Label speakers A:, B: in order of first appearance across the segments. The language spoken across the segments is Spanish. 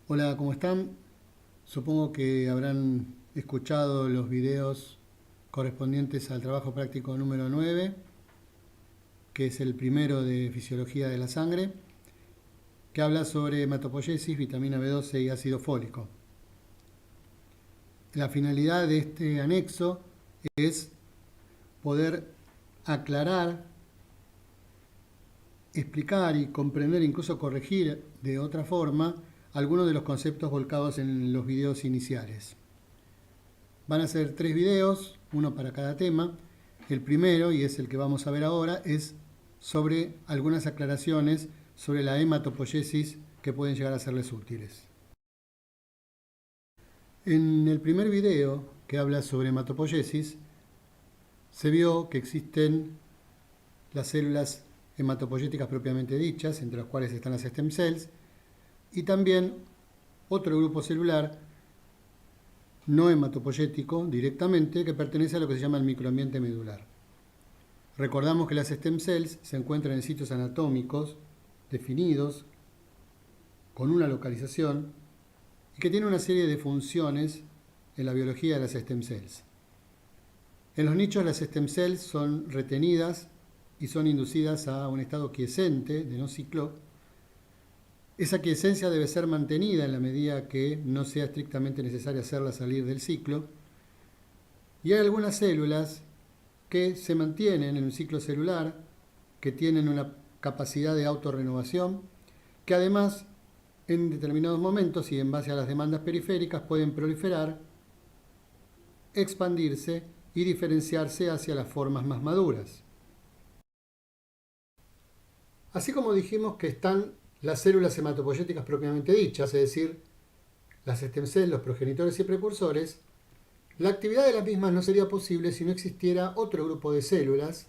A: Hola, ¿cómo están? Supongo que habrán escuchado los videos correspondientes al trabajo práctico número 9, que es el primero de fisiología de la sangre, que habla sobre hematopoiesis, vitamina B12 y ácido fólico. La finalidad de este anexo es poder aclarar, explicar y comprender, incluso corregir de otra forma, algunos de los conceptos volcados en los videos iniciales. Van a ser 3 videos, uno para cada tema. El primero, y es el que vamos a ver ahora, es sobre algunas aclaraciones sobre la hematopoiesis que pueden llegar a serles útiles. En el primer video, que habla sobre hematopoiesis, se vio que existen las células hematopoyéticas propiamente dichas, entre las cuales están las stem cells, y también otro grupo celular no hematopoyético directamente, que pertenece a lo que se llama el microambiente medular. Recordamos que las stem cells se encuentran en sitios anatómicos definidos con una localización y que tienen una serie de funciones en la biología de las stem cells. En los nichos las stem cells son retenidas y son inducidas a un estado quiescente de no ciclo. Esa quiescencia debe ser mantenida en la medida que no sea estrictamente necesario hacerla salir del ciclo. Y hay algunas células que se mantienen en un ciclo celular, que tienen una capacidad de autorrenovación, que además en determinados momentos y en base a las demandas periféricas pueden proliferar, expandirse y diferenciarse hacia las formas más maduras. Así como dijimos que están las células hematopoyéticas propiamente dichas, es decir, las stem cells, los progenitores y precursores, la actividad de las mismas no sería posible si no existiera otro grupo de células,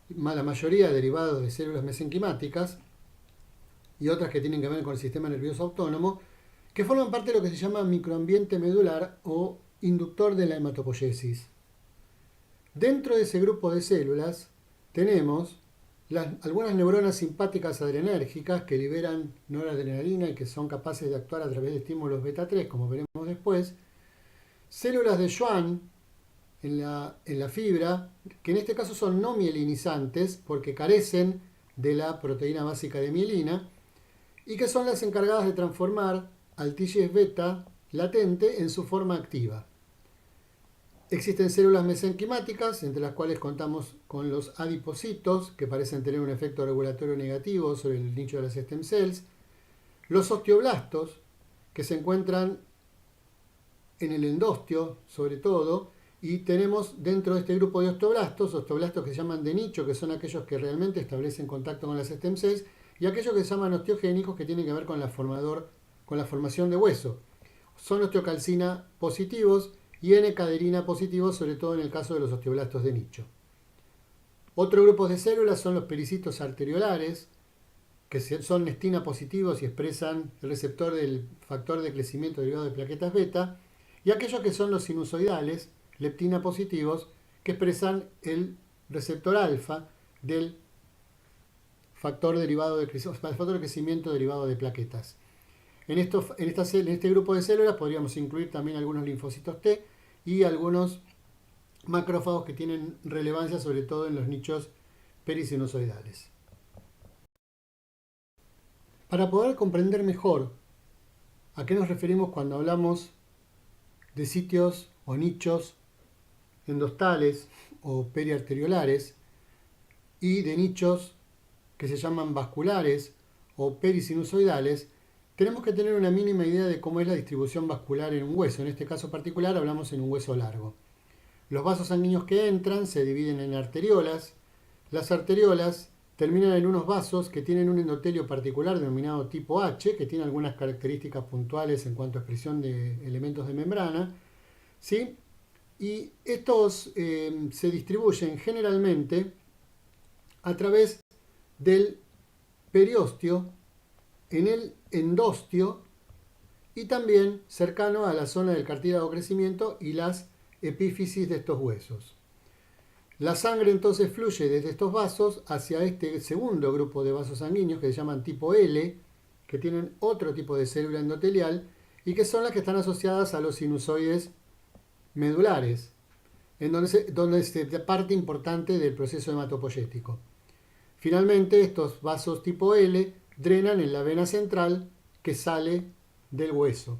A: la mayoría derivados de células mesenquimáticas y otras que tienen que ver con el sistema nervioso autónomo, que forman parte de lo que se llama microambiente medular o inductor de la hematopoiesis. Dentro de ese grupo de células tenemos algunas neuronas simpáticas adrenérgicas que liberan noradrenalina y que son capaces de actuar a través de estímulos beta 3, como veremos después. Células de Schwann en la fibra, que en este caso son no mielinizantes porque carecen de la proteína básica de mielina, y que son las encargadas de transformar al TGF-beta latente en su forma activa. Existen células mesenquimáticas, entre las cuales contamos con los adipocitos, que parecen tener un efecto regulatorio negativo sobre el nicho de las stem cells, los osteoblastos, que se encuentran en el endostio, sobre todo, y tenemos dentro de este grupo de osteoblastos que se llaman de nicho, que son aquellos que realmente establecen contacto con las stem cells, y aquellos que se llaman osteogénicos, que tienen que ver con la formación de hueso. Son osteocalcina positivos y N-caderina positivos, sobre todo en el caso de los osteoblastos de nicho. Otro grupo de células son los pericitos arteriolares, que son nestina positivos y expresan el receptor del factor de crecimiento derivado de plaquetas beta, y aquellos que son los sinusoidales, leptina positivos, que expresan el receptor alfa del factor de crecimiento derivado de plaquetas. En este grupo de células podríamos incluir también algunos linfocitos T y algunos macrófagos que tienen relevancia sobre todo en los nichos perisinusoidales. Para poder comprender mejor a qué nos referimos cuando hablamos de sitios o nichos endostales o periarteriolares y de nichos que se llaman vasculares o perisinusoidales, tenemos que tener una mínima idea de cómo es la distribución vascular en un hueso. En este caso particular hablamos en un hueso largo. Los vasos sanguíneos que entran se dividen en arteriolas. Las arteriolas terminan en unos vasos que tienen un endotelio particular denominado tipo H, que tiene algunas características puntuales en cuanto a expresión de elementos de membrana, ¿sí? Y estos se distribuyen generalmente a través del periostio, en el endostio y también cercano a la zona del cartílago crecimiento y las epífisis de estos huesos. La sangre entonces fluye desde estos vasos hacia este segundo grupo de vasos sanguíneos que se llaman tipo L, que tienen otro tipo de célula endotelial y que son las que están asociadas a los sinusoides medulares, en donde se parte importante del proceso hematopoyético. Finalmente, estos vasos tipo L drenan en la vena central que sale del hueso.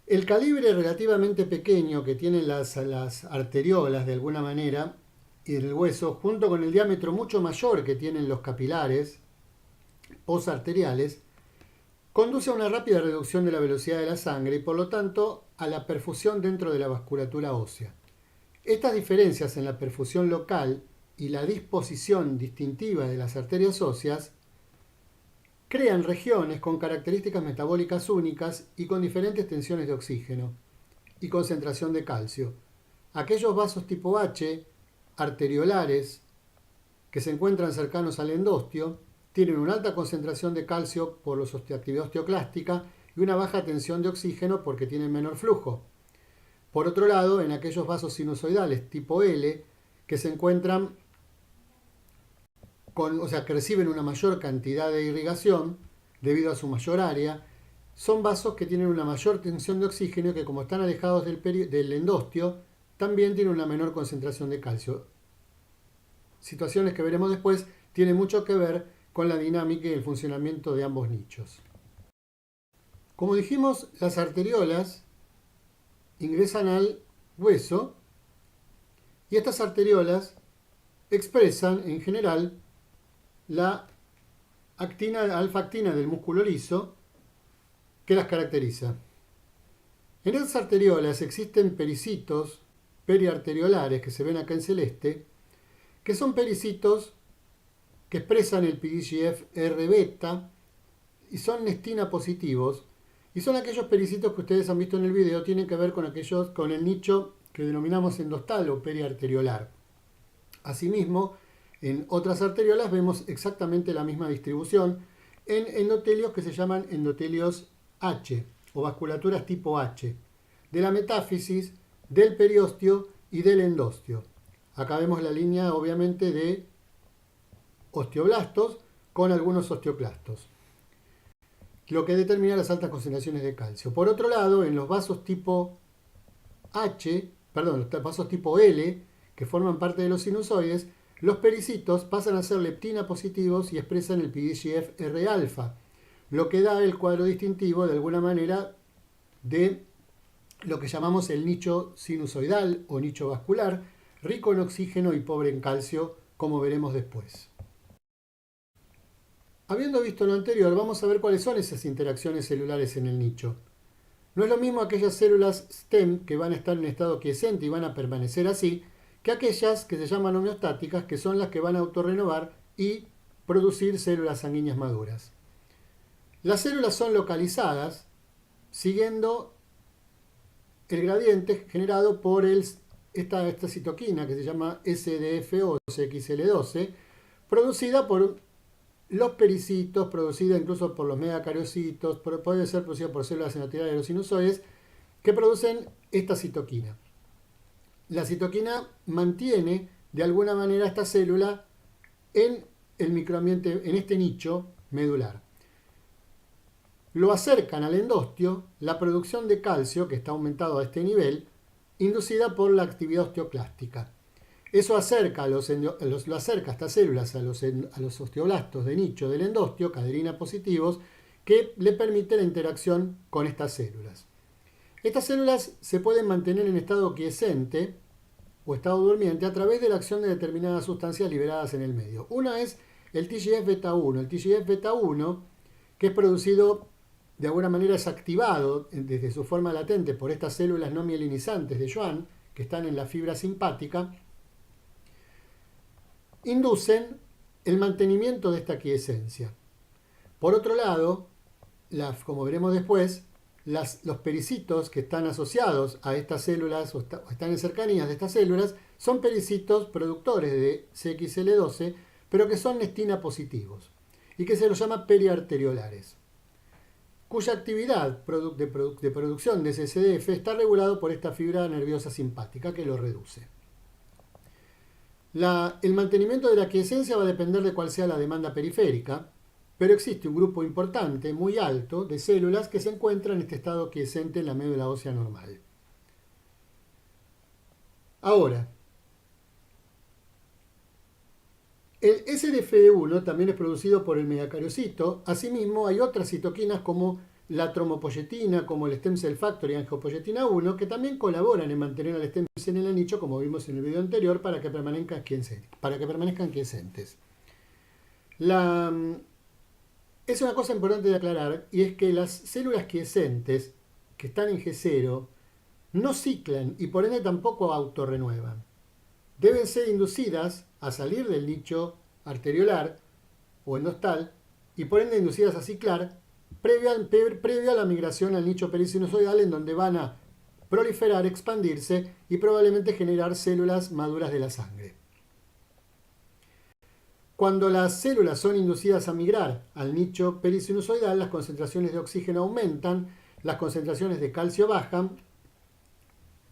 A: El calibre relativamente pequeño que tienen las arteriolas de alguna manera y el hueso, junto con el diámetro mucho mayor que tienen los capilares posarteriales, conduce a una rápida reducción de la velocidad de la sangre y por lo tanto a la perfusión dentro de la vasculatura ósea. Estas diferencias en la perfusión local y la disposición distintiva de las arterias óseas crean regiones con características metabólicas únicas y con diferentes tensiones de oxígeno y concentración de calcio. Aquellos vasos tipo H, arteriolares, que se encuentran cercanos al endostio, tienen una alta concentración de calcio por la actividad osteoclástica y una baja tensión de oxígeno porque tienen menor flujo. Por otro lado, en aquellos vasos sinusoidales tipo L, que se encuentran que reciben una mayor cantidad de irrigación debido a su mayor área, son vasos que tienen una mayor tensión de oxígeno y que como están alejados del endostio, también tienen una menor concentración de calcio. Situaciones que veremos después tienen mucho que ver con la dinámica y el funcionamiento de ambos nichos. Como dijimos, las arteriolas ingresan al hueso y estas arteriolas expresan en general la alfa-actina del músculo liso que las caracteriza. En esas arteriolas existen pericitos periarteriolares que se ven acá en celeste, que son pericitos que expresan el PDGF-R beta y son nestina positivos, y son aquellos pericitos que ustedes han visto en el video, tienen que ver con el nicho que denominamos endostal o periarteriolar. Asimismo, en otras arteriolas vemos exactamente la misma distribución en endotelios que se llaman endotelios H o vasculaturas tipo H, de la metáfisis, del periostio y del endostio. Acá vemos la línea obviamente de osteoblastos con algunos osteoclastos, lo que determina las altas concentraciones de calcio. Por otro lado, en los vasos tipo los vasos tipo L, que forman parte de los sinusoides, los pericitos pasan a ser leptina positivos y expresan el PDGF-R alfa, lo que da el cuadro distintivo de alguna manera de lo que llamamos el nicho sinusoidal o nicho vascular, rico en oxígeno y pobre en calcio, como veremos después. Habiendo visto lo anterior, vamos a ver cuáles son esas interacciones celulares en el nicho. No es lo mismo aquellas células STEM que van a estar en estado quiescente y van a permanecer así, que aquellas que se llaman homeostáticas, que son las que van a autorrenovar y producir células sanguíneas maduras. Las células son localizadas siguiendo el gradiente generado por esta citoquina que se llama SDF12XL12, producida por los pericitos, producida incluso por los megacariocitos, puede ser producida por células endoteliales de los sinusoides, que producen esta citoquina. La citoquina mantiene de alguna manera esta célula en el microambiente, en este nicho medular. Lo acercan al endostio la producción de calcio, que está aumentado a este nivel, inducida por la actividad osteoclástica. Eso acerca a estas células a los osteoblastos de nicho del endostio, caderina positivos, que le permite la interacción con estas células. Estas células se pueden mantener en estado quiescente o estado durmiente a través de la acción de determinadas sustancias liberadas en el medio. Una es el TGF-beta1. El TGF-beta1, que es producido, de alguna manera es activado desde su forma latente por estas células no mielinizantes de Schwann, que están en la fibra simpática, inducen el mantenimiento de esta quiescencia. Por otro lado, como veremos después, los pericitos que están asociados a estas células o están en cercanías de estas células son pericitos productores de CXL12, pero que son nestina positivos y que se los llama periarteriolares, cuya actividad de producción de CCDF está regulado por esta fibra nerviosa simpática que lo reduce. El mantenimiento de la quiescencia va a depender de cuál sea la demanda periférica, pero existe un grupo importante, muy alto, de células que se encuentran en este estado quiescente en la médula ósea normal. Ahora, el SDF1 también es producido por el megacariocito. Asimismo, hay otras citoquinas como la tromopoyetina, como el stem cell factor y angiopoyetina 1, que también colaboran en mantener al stem cell en el nicho, como vimos en el video anterior, para que permanezcan quiescentes. Es una cosa importante de aclarar, y es que las células quiescentes que están en G0 no ciclan y por ende tampoco autorrenuevan. Deben ser inducidas a salir del nicho arteriolar o endostal y por ende inducidas a ciclar previo a la migración al nicho perisinusoidal, en donde van a proliferar, expandirse y probablemente generar células maduras de la sangre. Cuando las células son inducidas a migrar al nicho perisinusoidal, las concentraciones de oxígeno aumentan, las concentraciones de calcio bajan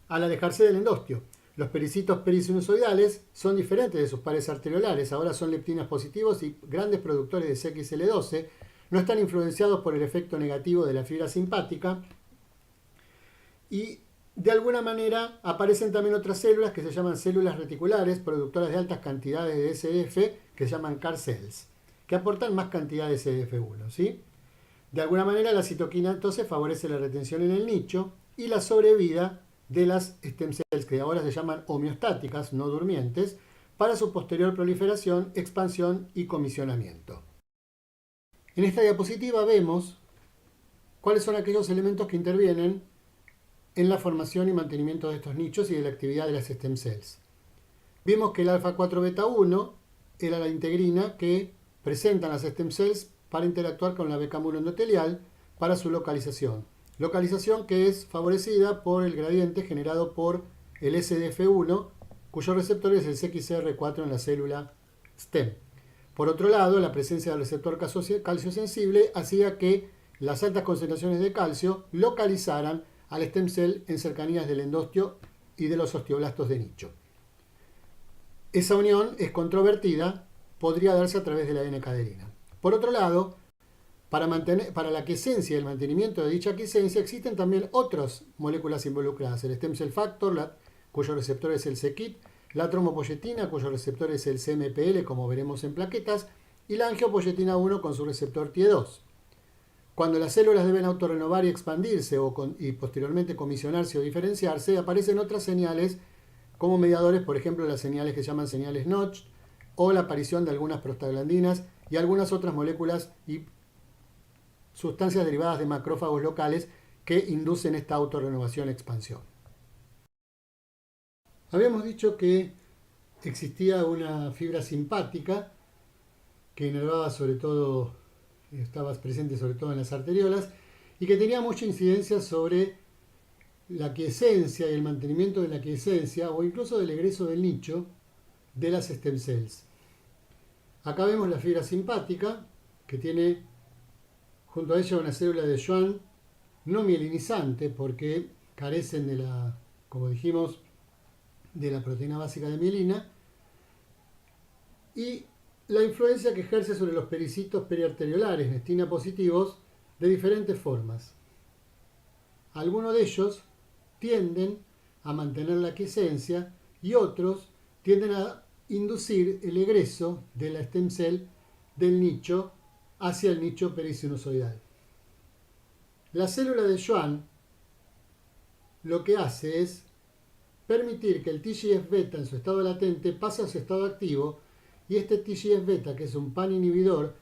A: al alejarse del endostio. Los pericitos perisinusoidales son diferentes de sus pares arteriolares, ahora son leptinas positivos y grandes productores de CXL12, no están influenciados por el efecto negativo de la fibra simpática y de alguna manera aparecen también otras células que se llaman células reticulares, productoras de altas cantidades de SDF, que se llaman CAR cells, que aportan más cantidad de SDF1, ¿sí? De alguna manera la citoquina entonces favorece la retención en el nicho y la sobrevida de las stem cells, que ahora se llaman homeostáticas, no durmientes, para su posterior proliferación, expansión y comisionamiento. En esta diapositiva vemos cuáles son aquellos elementos que intervienen en la formación y mantenimiento de estos nichos y de la actividad de las stem cells. Vimos que el alfa 4 beta 1 era la integrina que presentan las stem cells para interactuar con la becámula endotelial para su localización. Localización que es favorecida por el gradiente generado por el SDF1, cuyo receptor es el CXCR4 en la célula stem. Por otro lado, la presencia del receptor calcio sensible hacía que las altas concentraciones de calcio localizaran al stem cell en cercanías del endostio y de los osteoblastos de nicho. Esa unión es controvertida, podría darse a través de la N-caderina. Por otro lado, para la quiesencia y el mantenimiento de dicha quiesencia existen también otras moléculas involucradas, el stem cell factor, cuyo receptor es el c-KIT, la tromopoyetina, cuyo receptor es el CMPL, como veremos en plaquetas, y la angiopoyetina 1 con su receptor TIE2. Cuando las células deben autorrenovar y expandirse y posteriormente comisionarse o diferenciarse, aparecen otras señales como mediadores, por ejemplo las señales que se llaman señales Notch, o la aparición de algunas prostaglandinas y algunas otras moléculas y sustancias derivadas de macrófagos locales que inducen esta autorrenovación-expansión. Habíamos dicho que existía una fibra simpática que inervaba sobre todo, estaba presente sobre todo en las arteriolas y que tenía mucha incidencia sobre la quiesencia y el mantenimiento de la quiesencia o incluso del egreso del nicho de las stem cells. Acá vemos la fibra simpática que tiene junto a ella una célula de Schwann no mielinizante porque carecen de como dijimos, de la proteína básica de mielina y la influencia que ejerce sobre los pericitos periarteriolares nestina positivos de diferentes formas. Algunos de ellos tienden a mantener la quiesencia y otros tienden a inducir el egreso de la stem cell del nicho hacia el nicho perisinusoidal. La célula de Schwann lo que hace es permitir que el TGF-beta en su estado latente pase a su estado activo y este TGF-beta, que es un pan inhibidor,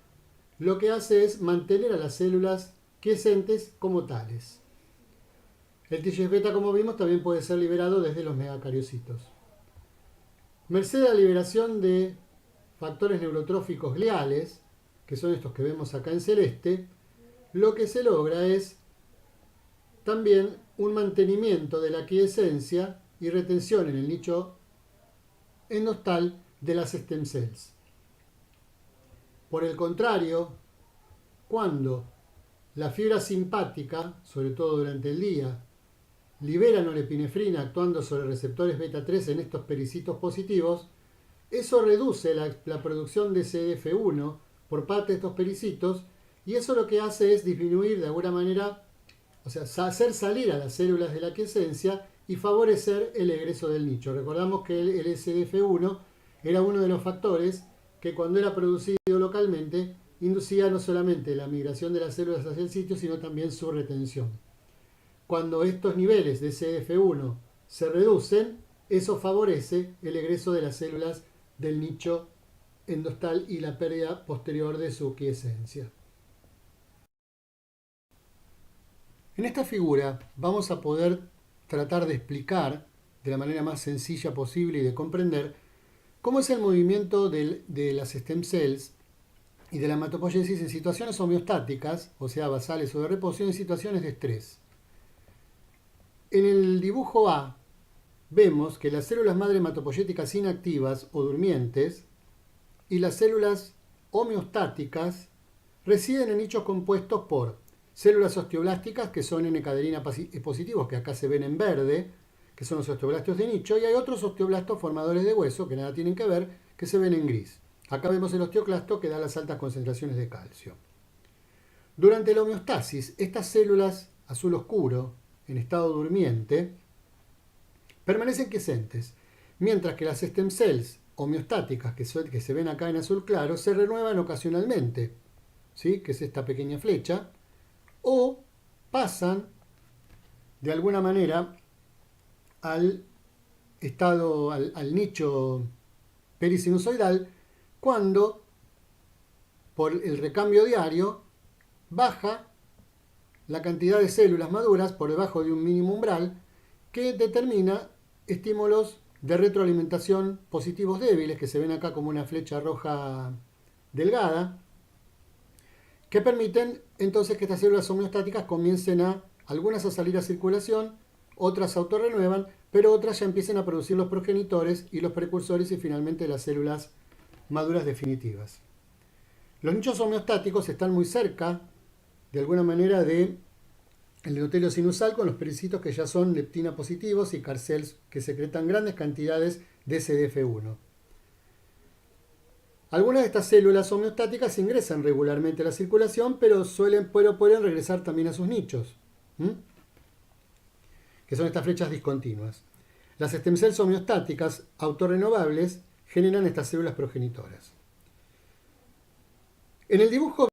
A: lo que hace es mantener a las células quiescentes como tales. El TGF-beta, como vimos, también puede ser liberado desde los megacariocitos. Merced a la liberación de factores neurotróficos gliales, que son estos que vemos acá en celeste, lo que se logra es también un mantenimiento de la quiesencia y retención en el nicho endostal de las stem cells. Por el contrario, cuando la fibra simpática, sobre todo durante el día, libera norepinefrina actuando sobre receptores beta 3 en estos pericitos positivos, eso reduce la producción de CDF1 por parte de estos pericitos, y eso lo que hace es disminuir de alguna manera, o sea, hacer salir a las células de la quiescencia y favorecer el egreso del nicho. Recordamos que el SDF1 era uno de los factores que cuando era producido localmente inducía no solamente la migración de las células hacia el sitio, sino también su retención. Cuando estos niveles de SDF1 se reducen, eso favorece el egreso de las células del nicho endostal y la pérdida posterior de su quiescencia. En esta figura vamos a poder tratar de explicar de la manera más sencilla posible y de comprender cómo es el movimiento de las stem cells y de la hematopoiesis en situaciones homeostáticas, o sea, basales o de reposo, y en situaciones de estrés. En el dibujo A vemos que las células madre hematopoyéticas inactivas o durmientes y las células homeostáticas residen en nichos compuestos por células osteoblásticas, que son N-caderina positivos, que acá se ven en verde, que son los osteoblastos de nicho, y hay otros osteoblastos formadores de hueso, que nada tienen que ver, que se ven en gris. Acá vemos el osteoclasto, que da las altas concentraciones de calcio. Durante la homeostasis, estas células azul oscuro, en estado durmiente, permanecen quiescentes, mientras que las stem cells homeostáticas, que se ven acá en azul claro, se renuevan ocasionalmente, ¿sí? Que es esta pequeña flecha, o pasan de alguna manera al estado, al nicho perisinusoidal, cuando por el recambio diario baja la cantidad de células maduras por debajo de un mínimo umbral que determina estímulos de retroalimentación positivos débiles, que se ven acá como una flecha roja delgada, que permiten entonces que estas células homeostáticas comiencen algunas a salir a circulación, otras se autorrenuevan, pero otras ya empiezan a producir los progenitores y los precursores y finalmente las células maduras definitivas. Los nichos homeostáticos están muy cerca, de alguna manera, del endotelio sinusal, con los pericitos que ya son leptina positivos y carcels que secretan grandes cantidades de SDF1. Algunas de estas células homeostáticas ingresan regularmente a la circulación, pero pueden regresar también a sus nichos, que son estas flechas discontinuas. Las stem cells homeostáticas autorrenovables generan estas células progenitoras. En el dibujo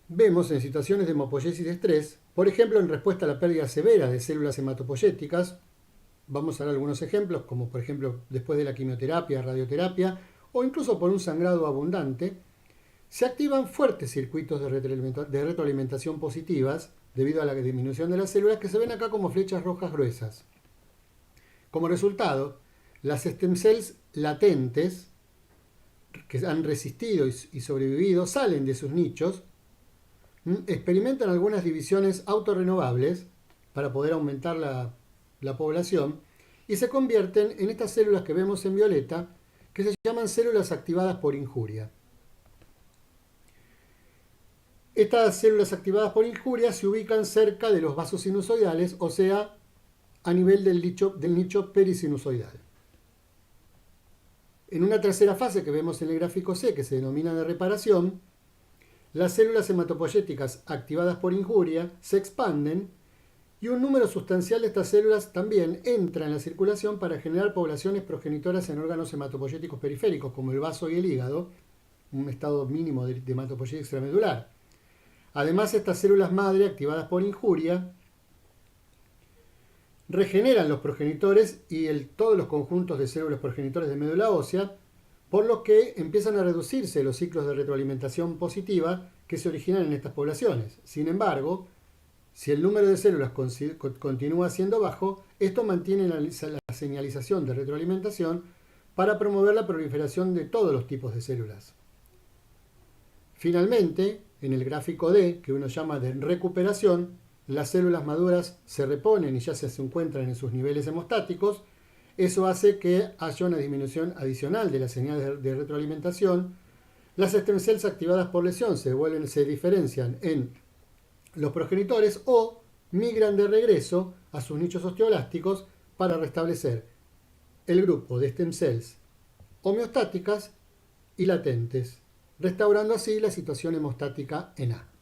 A: vemos en situaciones de hemopoiesis de estrés, por ejemplo en respuesta a la pérdida severa de células hematopoyéticas, vamos a dar algunos ejemplos, como por ejemplo después de la quimioterapia, radioterapia, o incluso por un sangrado abundante, se activan fuertes circuitos de retroalimentación positivas debido a la disminución de las células, que se ven acá como flechas rojas gruesas. Como resultado, las stem cells latentes, que han resistido y sobrevivido, salen de sus nichos, experimentan algunas divisiones autorrenovables para poder aumentar la población y se convierten en estas células que vemos en violeta, que se llaman células activadas por injuria. Estas células activadas por injuria se ubican cerca de los vasos sinusoidales, o sea, a nivel del nicho perisinusoidal. En una tercera fase que vemos en el gráfico C, que se denomina de reparación, las células hematopoyéticas activadas por injuria se expanden y un número sustancial de estas células también entra en la circulación para generar poblaciones progenitoras en órganos hematopoyéticos periféricos, como el vaso y el hígado, un estado mínimo de hematopoiesis extramedular. Además, estas células madre activadas por injuria regeneran los progenitores y todos los conjuntos de células progenitores de médula ósea, por lo que empiezan a reducirse los ciclos de retroalimentación positiva que se originan en estas poblaciones. Sin embargo, si el número de células continúa siendo bajo, esto mantiene la señalización de retroalimentación para promover la proliferación de todos los tipos de células. Finalmente, en el gráfico D, que uno llama de recuperación, las células maduras se reponen y ya se encuentran en sus niveles hemostáticos. Eso hace que haya una disminución adicional de la señal de retroalimentación. Las stem cells activadas por lesión se diferencian en los progenitores o migran de regreso a sus nichos osteoblásticos para restablecer el grupo de stem cells homeostáticas y latentes, restaurando así la situación hemostática en A.